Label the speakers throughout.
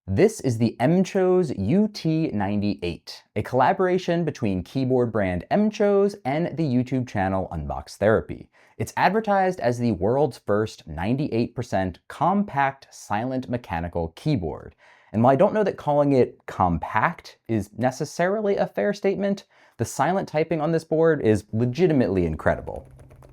Speaker 1: This is the MCHOSE UT98, a collaboration between keyboard brand MCHOSE and the YouTube channel Unbox Therapy. It's advertised as the world's first 98% compact silent mechanical keyboard. And while I don't know that calling it compact is necessarily a fair statement, the silent typing on this board is legitimately incredible.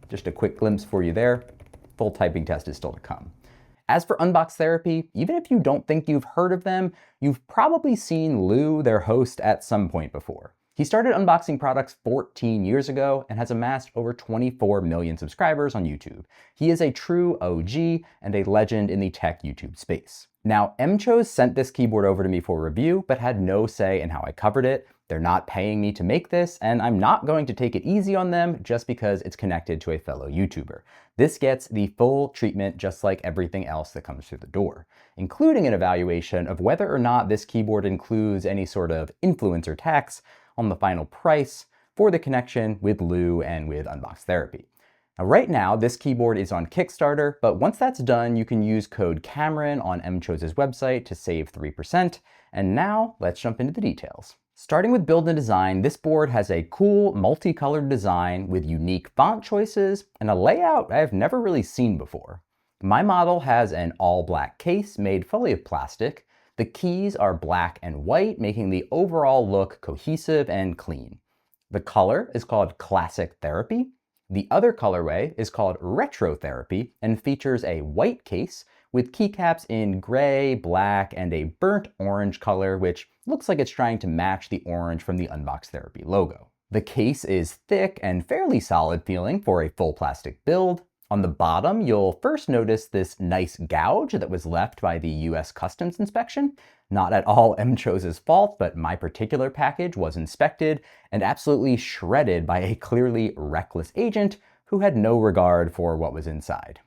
Speaker 1: Just a quick glimpse for you there. Full typing test is still to come. As for Unbox Therapy, even if you don't think you've heard of them, you've probably seen Lou, their host, at some point before. He started unboxing products 14 years ago and has amassed over 24 million subscribers on YouTube. He is a true OG and a legend in the tech YouTube space. Now, MCHOSE sent this keyboard over to me for review, but had no say in how I covered it. They're not paying me to make this, and I'm not going to take it easy on them just because it's connected to a fellow YouTuber. This gets the full treatment just like everything else that comes through the door, including an evaluation of whether or not this keyboard includes any sort of influencer tax on the final price for the connection with Lou and with Unbox Therapy. Now, right now, this keyboard is on Kickstarter, but once that's done, you can use code Cameron on MCHOSE's website to save 3%. And now, let's jump into the details. Starting with build and design, this board has a cool multicolored design with unique font choices and a layout I've never really seen before. My model has an all-black case made fully of plastic. The keys are black and white, making the overall look cohesive and clean. The color is called Classic Therapy. The other colorway is called Retro Therapy and features a white case with keycaps in gray, black, and a burnt orange color, which looks like it's trying to match the orange from the Unbox Therapy logo. The case is thick and fairly solid feeling for a full plastic build. On the bottom, you'll first notice this nice gouge that was left by the US Customs inspection. Not at all MCHOSE's fault, but my particular package was inspected and absolutely shredded by a clearly reckless agent who had no regard for what was inside.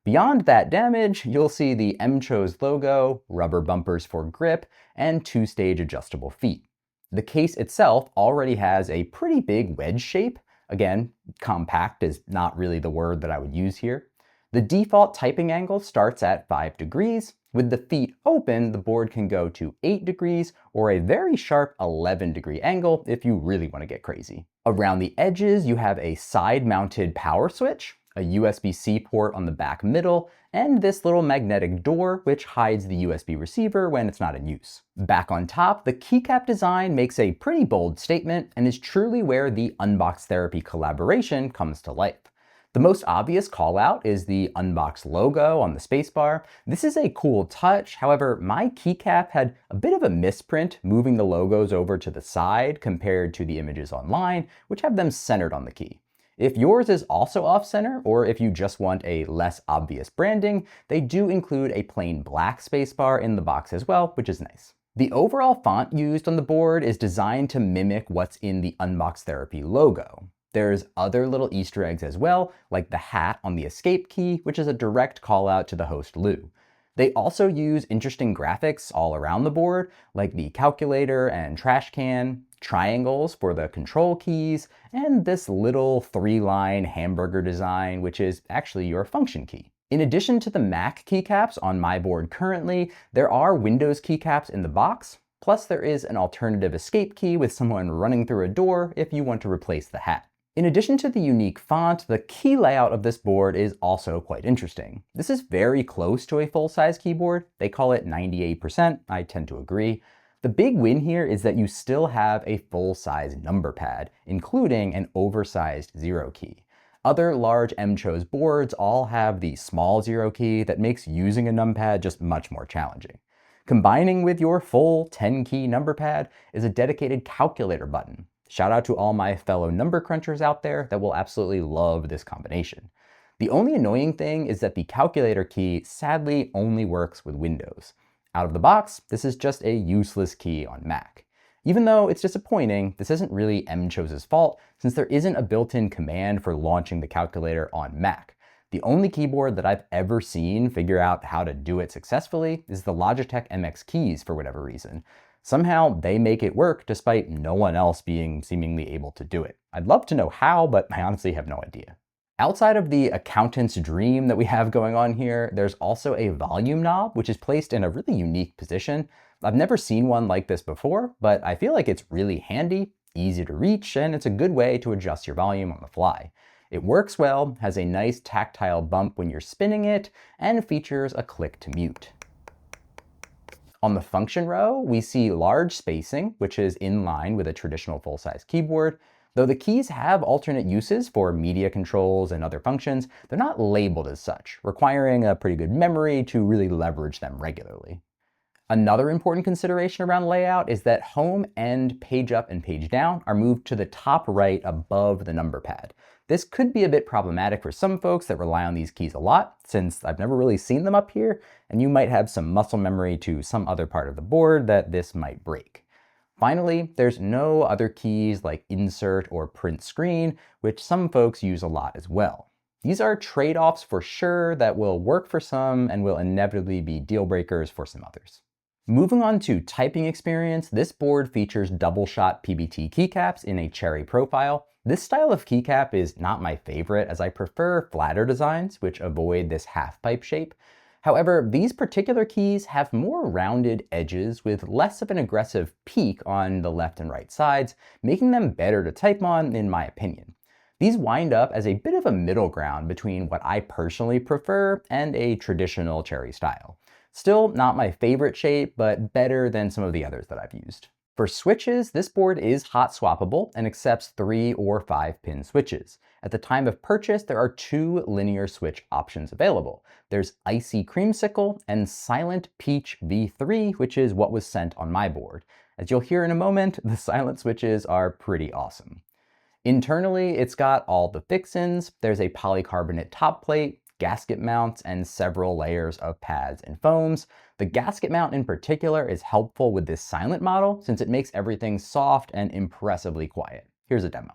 Speaker 1: Beyond that damage, you'll see the MCHOSE logo, rubber bumpers for grip, and two-stage adjustable feet. The case itself already has a pretty big wedge shape. Again, compact is not really the word that I would use here. The default typing angle starts at 5 degrees. With the feet open, the board can go to 8 degrees or a very sharp 11-degree angle if you really want to get crazy. Around the edges, you have a side-mounted power switch, a USB-C port on the back middle, and this little magnetic door which hides the USB receiver when it's not in use. Back on top, the keycap design makes a pretty bold statement and is truly where the Unbox Therapy collaboration comes to life. The most obvious call out is the Unbox logo on the spacebar. This is a cool touch, however, my keycap had a bit of a misprint moving the logos over to the side compared to the images online, which have them centered on the key. If yours is also off-center, or if you just want a less obvious branding, they do include a plain black spacebar in the box as well, which is nice. The overall font used on the board is designed to mimic what's in the Unbox Therapy logo. There's other little Easter eggs as well, like the hat on the escape key, which is a direct call out to the host Lou. They also use interesting graphics all around the board, like the calculator and trash can, triangles for the control keys, and this little 3-line hamburger design, which is actually your function key. In addition to the Mac keycaps on my board currently, there are Windows keycaps in the box, plus there is an alternative escape key with someone running through a door if you want to replace the hat. In addition to the unique font, the key layout of this board is also quite interesting. This is very close to a full-size keyboard. They call it 98%. I tend to agree. The big win here is that you still have a full-size number pad, including an oversized zero key. Other large MCHOSE boards all have the small zero key that makes using a numpad just much more challenging. Combining with your full 10-key number pad is a dedicated calculator button. Shout out to all my fellow number crunchers out there that will absolutely love this combination. The only annoying thing is that the calculator key sadly only works with Windows. Out of the box, this is just a useless key on Mac. Even though it's disappointing, this isn't really MCHOSE's fault since there isn't a built-in command for launching the calculator on Mac. The only keyboard that I've ever seen figure out how to do it successfully is the Logitech MX keys for whatever reason. Somehow they make it work despite no one else being seemingly able to do it. I'd love to know how, but I honestly have no idea. Outside of the accountant's dream that we have going on here, there's also a volume knob, which is placed in a really unique position. I've never seen one like this before, but I feel like it's really handy, easy to reach, and it's a good way to adjust your volume on the fly. It works well, has a nice tactile bump when you're spinning it, and features a click to mute. On the function row, we see large spacing, which is in line with a traditional full-size keyboard. Though the keys have alternate uses for media controls and other functions, they're not labeled as such, requiring a pretty good memory to really leverage them regularly. Another important consideration around layout is that home and page up and page down are moved to the top right above the number pad. This could be a bit problematic for some folks that rely on these keys a lot, since I've never really seen them up here, and you might have some muscle memory to some other part of the board that this might break. Finally, there's no other keys like insert or print screen, which some folks use a lot as well. These are trade-offs for sure that will work for some and will inevitably be deal breakers for some others. Moving on to typing experience, this board features double-shot PBT keycaps in a cherry profile. This style of keycap is not my favorite, as I prefer flatter designs, which avoid this half-pipe shape. However, these particular keys have more rounded edges with less of an aggressive peak on the left and right sides, making them better to type on, in my opinion. These wind up as a bit of a middle ground between what I personally prefer and a traditional cherry style. Still not my favorite shape, but better than some of the others that I've used. For switches, this board is hot swappable and accepts 3 or 5 pin switches. At the time of purchase, there are 2 linear switch options available. There's Icy Creamsicle and Silent Peach V3, which is what was sent on my board. As you'll hear in a moment, the silent switches are pretty awesome. Internally, it's got all the fixins. There's a polycarbonate top plate, gasket mounts, and several layers of pads and foams. The gasket mount in particular is helpful with this silent model since it makes everything soft and impressively quiet. Here's a demo.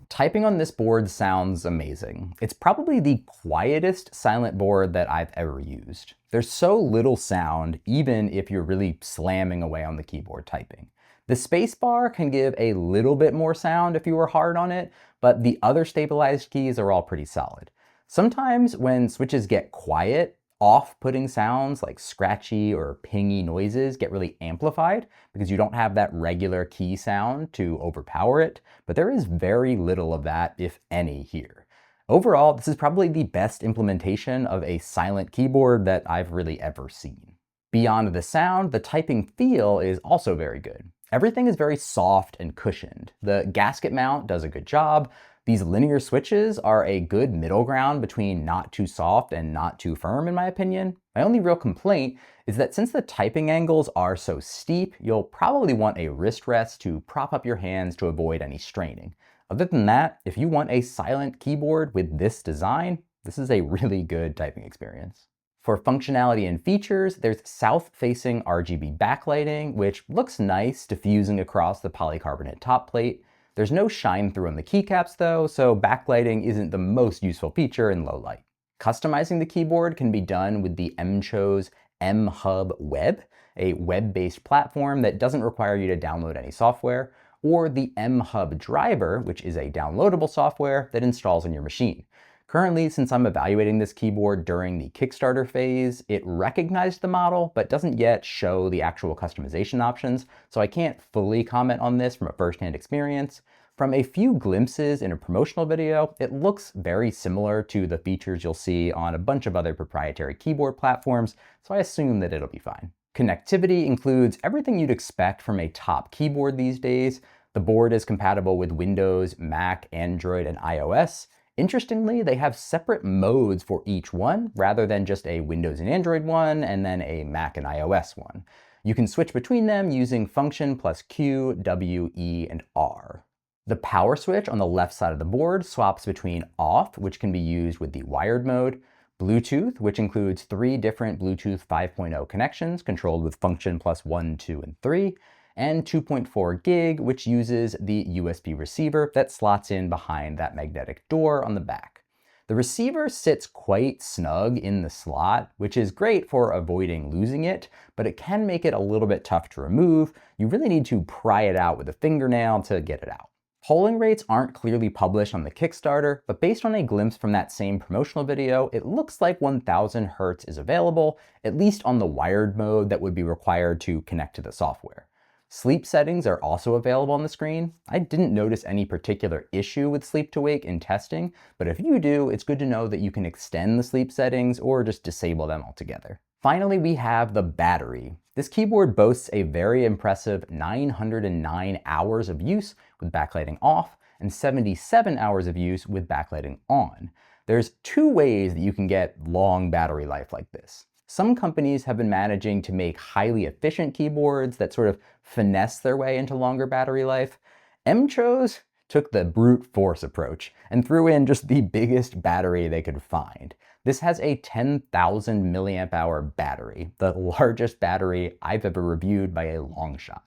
Speaker 1: Typing on this board sounds amazing. It's probably the quietest silent board that I've ever used. There's so little sound, even if you're really slamming away on the keyboard typing. The spacebar can give a little bit more sound if you were hard on it, but the other stabilized keys are all pretty solid. Sometimes when switches get quiet, off-putting sounds like scratchy or pingy noises get really amplified because you don't have that regular key sound to overpower it, but there is very little of that, if any, here. Overall, this is probably the best implementation of a silent keyboard that I've really ever seen. Beyond the sound, the typing feel is also very good. Everything is very soft and cushioned. The gasket mount does a good job. These linear switches are a good middle ground between not too soft and not too firm, in my opinion. My only real complaint is that since the typing angles are so steep, you'll probably want a wrist rest to prop up your hands to avoid any straining. Other than that, if you want a silent keyboard with this design, this is a really good typing experience. For functionality and features, there's south-facing RGB backlighting, which looks nice diffusing across the polycarbonate top plate. There's no shine through on the keycaps though, so backlighting isn't the most useful feature in low light. Customizing the keyboard can be done with the MCHOSE M-Hub Web, a web-based platform that doesn't require you to download any software, or the M-Hub Driver, which is a downloadable software that installs on your machine. Currently, since I'm evaluating this keyboard during the Kickstarter phase, it recognized the model, but doesn't yet show the actual customization options, so I can't fully comment on this from a first-hand experience. From a few glimpses in a promotional video, it looks very similar to the features you'll see on a bunch of other proprietary keyboard platforms, so I assume that it'll be fine. Connectivity includes everything you'd expect from a top keyboard these days. The board is compatible with Windows, Mac, Android, and iOS. Interestingly, they have separate modes for each one, rather than just a Windows and Android one and then a Mac and iOS one. You can switch between them using function plus Q, W, E, and R. The power switch on the left side of the board swaps between off, which can be used with the wired mode, Bluetooth, which includes 3 different Bluetooth 5.0 connections controlled with function plus 1, 2, and 3, and 2.4 gig, which uses the USB receiver that slots in behind that magnetic door on the back. The receiver sits quite snug in the slot, which is great for avoiding losing it, but it can make it a little bit tough to remove. You really need to pry it out with a fingernail to get it out. Polling rates aren't clearly published on the Kickstarter, but based on a glimpse from that same promotional video, it looks like 1000 Hz is available, at least on the wired mode that would be required to connect to the software. Sleep settings are also available on the screen. I didn't notice any particular issue with sleep to wake in testing, but if you do, it's good to know that you can extend the sleep settings or just disable them altogether. Finally, we have the battery. This keyboard boasts a very impressive 909 hours of use with backlighting off and 77 hours of use with backlighting on. There's 2 ways that you can get long battery life like this. Some companies have been managing to make highly efficient keyboards that sort of finesse their way into longer battery life. MCHOSE took the brute force approach and threw in just the biggest battery they could find. This has a 10,000 milliamp hour battery, the largest battery I've ever reviewed by a long shot.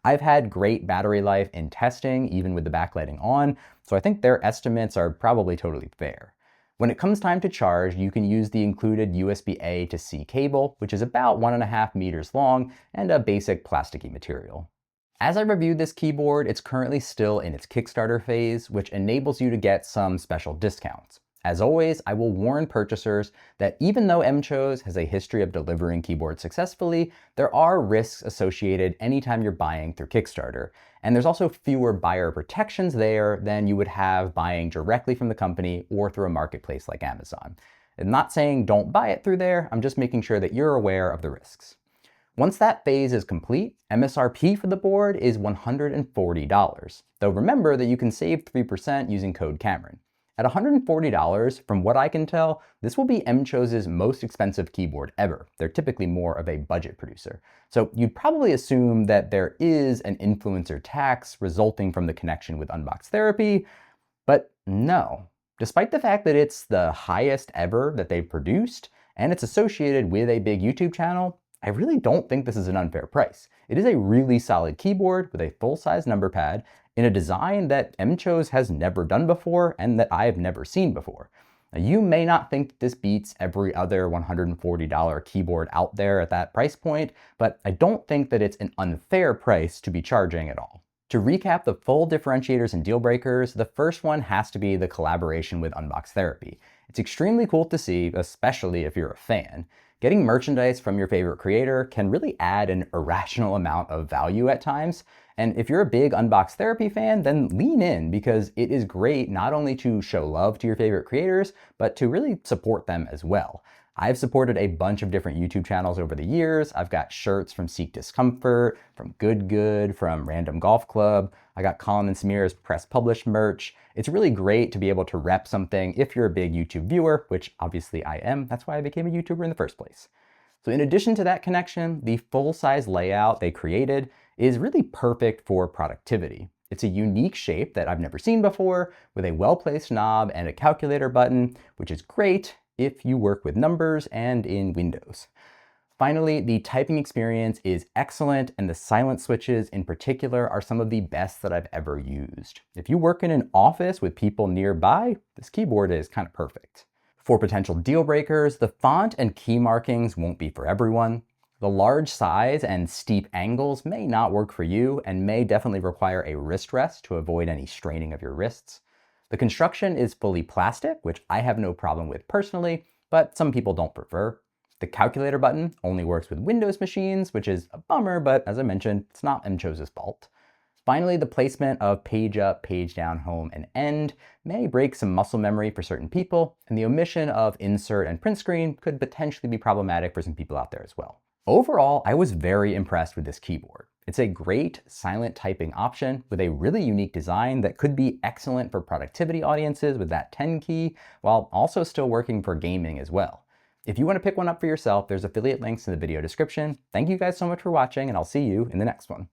Speaker 1: I've had great battery life in testing, even with the backlighting on, so I think their estimates are probably totally fair. When it comes time to charge, you can use the included USB-A to C cable, which is about 1.5 meters long and a basic plasticky material. As I reviewed this keyboard, it's currently still in its Kickstarter phase, which enables you to get some special discounts. As always, I will warn purchasers that even though MCHOSE has a history of delivering keyboards successfully, there are risks associated anytime you're buying through Kickstarter. And there's also fewer buyer protections there than you would have buying directly from the company or through a marketplace like Amazon. I'm not saying don't buy it through there, I'm just making sure that you're aware of the risks. Once that phase is complete, MSRP for the board is $140, though remember that you can save 3% using code Cameron. At $140, from what I can tell, this will be MCHOSE's most expensive keyboard ever. They're typically more of a budget producer. So you'd probably assume that there is an influencer tax resulting from the connection with Unbox Therapy, but no. Despite the fact that it's the highest ever that they've produced, and it's associated with a big YouTube channel, I really don't think this is an unfair price. It is a really solid keyboard with a full-size number pad in a design that MCHOSE has never done before and that I have never seen before. Now, you may not think that this beats every other $140 keyboard out there at that price point, but I don't think that it's an unfair price to be charging at all. To recap the full differentiators and deal breakers, the first one has to be the collaboration with Unbox Therapy. It's extremely cool to see, especially if you're a fan. Getting merchandise from your favorite creator can really add an irrational amount of value at times. And if you're a big Unbox Therapy fan, then lean in because it is great not only to show love to your favorite creators, but to really support them as well. I've supported a bunch of different YouTube channels over the years. I've got shirts from Seek Discomfort, from Good, from Random Golf Club. I got Colin and Samir's Press Publish merch. It's really great to be able to rep something if you're a big YouTube viewer, which obviously I am. That's why I became a YouTuber in the first place. So in addition to that connection, the full-size layout they created is really perfect for productivity. It's a unique shape that I've never seen before, with a well-placed knob and a calculator button, which is great if you work with numbers and in Windows. Finally, the typing experience is excellent, and the silent switches in particular are some of the best that I've ever used. If you work in an office with people nearby, this keyboard is kind of perfect. For potential deal breakers, the font and key markings won't be for everyone. The large size and steep angles may not work for you and may definitely require a wrist rest to avoid any straining of your wrists. The construction is fully plastic, which I have no problem with personally, but some people don't prefer. The calculator button only works with Windows machines, which is a bummer, but as I mentioned, it's not MCHOSE's fault. Finally, the placement of page up, page down, home, and end may break some muscle memory for certain people, and the omission of insert and print screen could potentially be problematic for some people out there as well. Overall, I was very impressed with this keyboard. It's a great silent typing option with a really unique design that could be excellent for productivity audiences with that 10 key, while also still working for gaming as well. If you want to pick one up for yourself, there's affiliate links in the video description. Thank you guys so much for watching, and I'll see you in the next one.